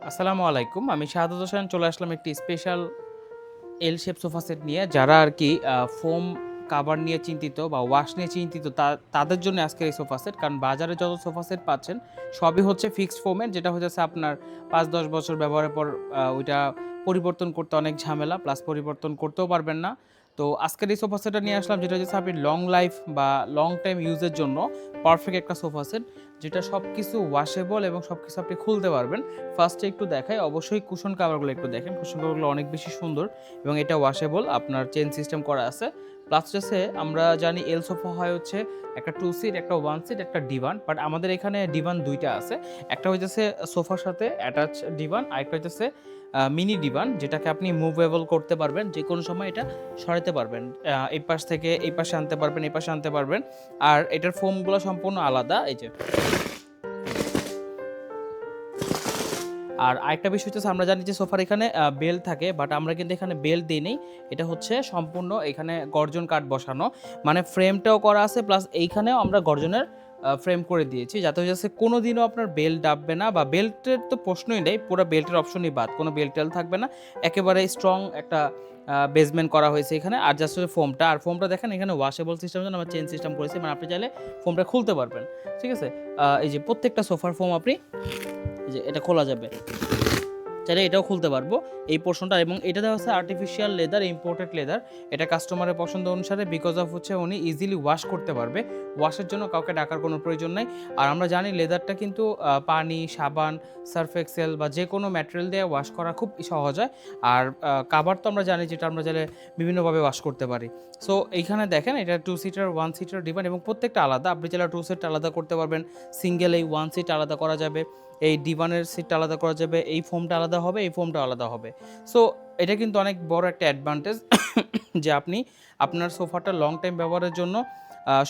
আসসালামু আলাইকুম। আমি শাহাদাত হোসেন চলে আসলাম একটি স্পেশাল এল শেপ সোফা সেট নিয়ে। যারা আরকি ফোম কাভার নিয়ে চিন্তিত বা ওয়াশ নিয়ে চিন্তিত তাদের জন্য আজকের এই সোফা সেট। কারণ বাজারে যত সোফা সেট পাচ্ছেন সবই হচ্ছে ফিক্সড ফোমের, যেটা হচ্ছে আপনার ৫-১০ বছর ব্যবহারের পর ওইটা পরিবর্তন করতে অনেক ঝামেলা, প্লাস পরিবর্তন করতেও পারবেন না। তো আজকের এই সোফা সেটটা নিয়ে আসলাম, যেটা হচ্ছে আপনি লং লাইফ বা লং টাইম ইউজের জন্য পারফেক্ট একটা সোফা সেট, যেটা সবকিছু ওয়াশেবল এবং সবকিছু আপনি খুলতে পারবেন। ফার্স্টে একটু দেখাই, অবশ্যই কুশন কাভারগুলো একটু দেখেন। কুশন কাভারগুলো অনেক বেশি সুন্দর এবং এটা ওয়াশেবল, আপনার চেইন সিস্টেম করা আছে। প্লাস হচ্ছে আমরা জানি এল সোফা হয় হচ্ছে একটা 2 সিট, একটা 1 সিট, একটা ডিভান। বাট আমাদের এখানে ডিভান ২টা আছে। একটা হইতেছে সোফার সাথে অ্যাটাচ ডিভান, আরেকটা হইতেছে মিনি ডিভান, যেটাকে আপনি মুভেবল করতে পারবেন। যেকোনো সময় এটা সরাতে পারবেন। এই পাশ থেকে এই পাশে আনতে পারবেন, এই পাশে আনতে পারবেন। আর এটার ফোমগুলো সম্পূর্ণ আলাদা। এই যে, আর আরেকটা বিষয় হচ্ছে আমরা জানি যে সোফার এখানে বেল্ট থাকে, বাট আমরা কিন্তু এখানে বেল্ট দিই নেই। এটা হচ্ছে সম্পূর্ণ এখানে গর্জন কাঠ বসানো, মানে ফ্রেমটাও করা আছে, প্লাস এইখানেও আমরা গর্জনের ফ্রেম করে দিয়েছি, যাতে হচ্ছে কোনোদিনও আপনার বেল্ট ডাববে না, বা বেল্টের তো প্রশ্নই নেই, পুরো বেল্টের অপশনই বাদ, কোনো বেল্ট টেল থাকবে না। একেবারে স্ট্রং একটা বেসমেন্ট করা হয়েছে এখানে। আর জাস্ট হচ্ছে ফোমটা, আর ফোমটা দেখেন এখানে ওয়াশেবল সিস্টেম জন্য আমরা চেন সিস্টেম করেছি, মানে আপনি চাইলে ফোমটা খুলতে পারবেন। ঠিক আছে, এই যে প্রত্যেকটা সোফার ফোম আপনি এই যে এটা খোলা যাবে, চাইলে এটাও খুলতে পারবো এই পোর্শনটা। এবং এটা দেওয়া হচ্ছে আর্টিফিশিয়াল লেদার, ইম্পোর্টেড লেদার। এটা কাস্টমারের পছন্দ অনুসারে, বিকজ অফ হচ্ছে উনি ইজিলি ওয়াশ করতে পারবে, ওয়াশের জন্য কাউকে ডাকার কোনো প্রয়োজন নেই। আর আমরা জানি লেদারটা কিন্তু পানি, সাবান, সার্ফ এক্সেল বা যে কোনো ম্যাটেরিয়াল দিয়ে ওয়াশ করা খুব সহজ হয়। আর কাভার তো আমরা জানি যেটা আমরা চাইলে বিভিন্নভাবে ওয়াশ করতে পারি। সো এইখানে দেখেন এটা 2 সিটার 1 সিটার ডিভান, এবং প্রত্যেকটা আলাদা। আপনি চাইলে 2 সিট আলাদা করতে পারবেন, সিঙ্গেল এই 1 সিট আলাদা করা যাবে, এই ডিভানের সিটটা আলাদা করা যাবে, এই ফোমটা আলাদা হবে, এই ফোমটা আলাদা হবে। সো এটা কিন্তু অনেক বড় একটা অ্যাডভান্টেজ যে আপনি আপনার সোফাটা লং টাইম ব্যবহারের জন্য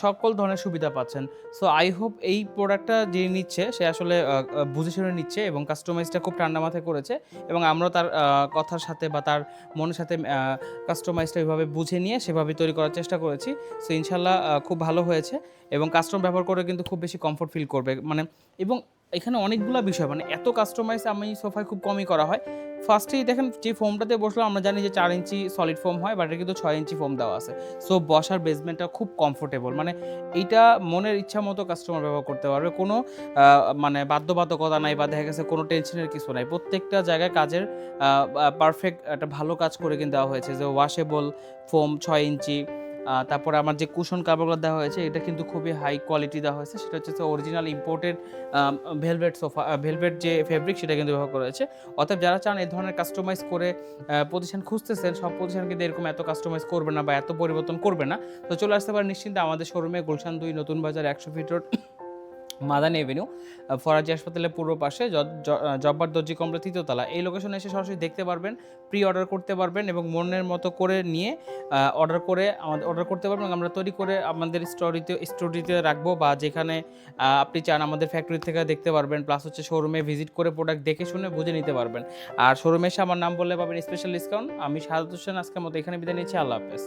সকল ধরনের সুবিধা পাচ্ছেন। সো আই হোপ এই প্রোডাক্টটা যে নিচ্ছে সে আসলে বুঝে শুনে নিচ্ছে এবং কাস্টমাইজটা খুব ঠান্ডা মাথায় করেছে, এবং আমরাও তার কথার সাথে বা তার মনের সাথে কাস্টমাইজটা এভাবে বুঝে নিয়ে সেভাবে তৈরি করার চেষ্টা করেছি। সো ইনশাল্লাহ খুব ভালো হয়েছে, এবং কাস্টমার ব্যবহার করে কিন্তু খুব বেশি কমফোর্ট ফিল করবে। মানে এবং এখানে অনেকগুলা বিষয়, মানে এত কাস্টমাইজ আমি সোফায় খুব কমই করা হয়। ফার্স্টেই দেখেন যে ফোমটাতে বসলাম, আমরা জানি যে 4 ইঞ্চি সলিড ফোম হয়, বাট এটা কিন্তু 6 ইঞ্চি ফোম দেওয়া আছে। সো বসার বেসমেন্টটা খুব কমফোর্টেবল, মানে এইটা মনের ইচ্ছা মতো কাস্টমার ব্যবহার করতে পারবে। কোনো মানে বাধ্যবাধকতা নাই, বা দেখা গেছে কোনো টেনশনের কিছু নাই। প্রত্যেকটা জায়গায় কাজের পারফেক্ট একটা ভালো কাজ করে কিন্তু দেওয়া হয়েছে, যে ওয়াশেবল ফোম 6 ইঞ্চি। তারপরে আমার যে কুশন কাভারগুলো দেওয়া হয়েছে এটা কিন্তু খুবই হাই কোয়ালিটি দেওয়া হয়েছে, সেটা হচ্ছে original imported velvet sofa, velvet যে ফেব্রিক সেটা কিন্তু ব্যবহার করা হয়েছে। অতএব যারা চান এই ধরনের কাস্টমাইজ করে প্রতিষ্ঠান খুঁজতেছেন, সব প্রতিষ্ঠান কিন্তু এরকম এত কাস্টমাইজ করবে না বা এত পরিবর্তন করবে না। তো চলে আসতে পারেন নিশ্চিন্তে আমাদের শোরুমে, গুলশান 2, নতুন বাজার, 100 fit road, Madani Avenue, Faraji হাসপাতালের পূর্ব পাশে, জব্বার দর্জি কমপ্লেক্স 3য় তলা। এই লোকেশনে এসে সরাসরি দেখতে পারবেন, প্রি অর্ডার করতে পারবেন, এবং মনের মতো করে নিয়ে অর্ডার করে আমাদের অর্ডার করতে পারবেন। আমরা তৈরি করে আমাদের স্টোরিতে রাখবো, বা যেখানে আপনি চান আমাদের ফ্যাক্টরি থেকে দেখতে পারবেন। প্লাস হচ্ছে শোরুমে ভিজিট করে প্রোডাক্ট দেখে শুনে বুঝে নিতে পারবেন। আর শোরুমে এসে আমার নাম বললে পাবেন স্পেশাল ডিসকাউন্ট। আমি শাহাদাত হোসেন আজকের মতো এখানে বিদায় নিচ্ছি। আল্লাহ হাফেজ।